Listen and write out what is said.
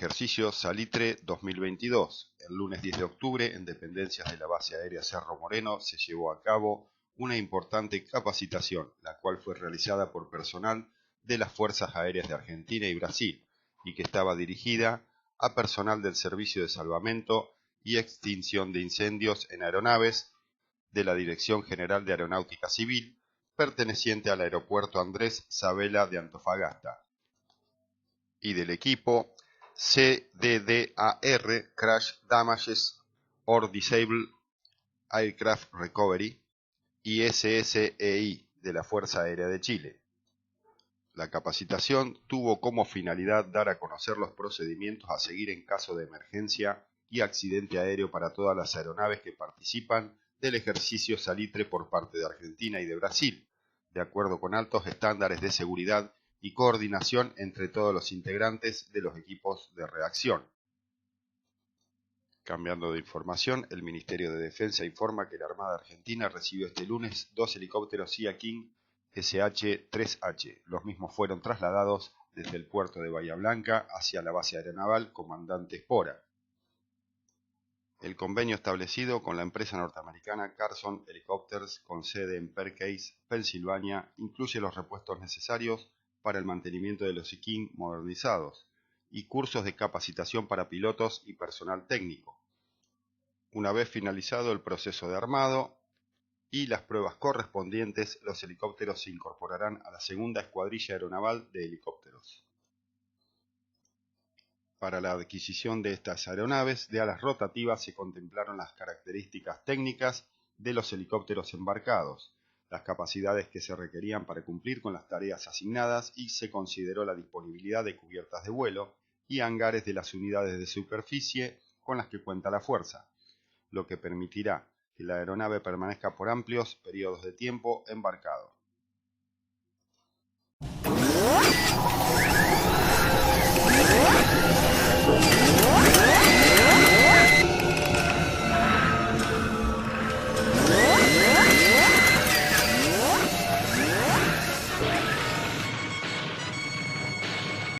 Ejercicio Salitre 2022. El lunes 10 de octubre, en dependencias de la Base Aérea Cerro Moreno, se llevó a cabo una importante capacitación, la cual fue realizada por personal de las Fuerzas Aéreas de Argentina y Brasil, y que estaba dirigida a personal del Servicio de Salvamento y Extinción de Incendios en Aeronaves de la Dirección General de Aeronáutica Civil, perteneciente al Aeropuerto Andrés Sabela de Antofagasta, y del equipo CDDAR Crash Damages or Disable Aircraft Recovery y SSEI de la Fuerza Aérea de Chile. La capacitación tuvo como finalidad dar a conocer los procedimientos a seguir en caso de emergencia y accidente aéreo para todas las aeronaves que participan del ejercicio Salitre por parte de Argentina y de Brasil, de acuerdo con altos estándares de seguridad y coordinación entre todos los integrantes de los equipos de reacción. Cambiando de información, el Ministerio de Defensa informa que la Armada Argentina recibió este lunes 2 helicópteros Sea King SH-3H. Los mismos fueron trasladados desde el puerto de Bahía Blanca hacia la base aeronaval Comandante Espora. El convenio establecido con la empresa norteamericana Carson Helicopters, con sede en Percase, Pensilvania, incluye los repuestos necesarios para el mantenimiento de los Sea King modernizados y cursos de capacitación para pilotos y personal técnico. Una vez finalizado el proceso de armado y las pruebas correspondientes, los helicópteros se incorporarán a la segunda escuadrilla aeronaval de helicópteros. Para la adquisición de estas aeronaves de alas rotativas se contemplaron las características técnicas de los helicópteros embarcados, las capacidades que se requerían para cumplir con las tareas asignadas y se consideró la disponibilidad de cubiertas de vuelo y hangares de las unidades de superficie con las que cuenta la fuerza, lo que permitirá que la aeronave permanezca por amplios periodos de tiempo embarcado.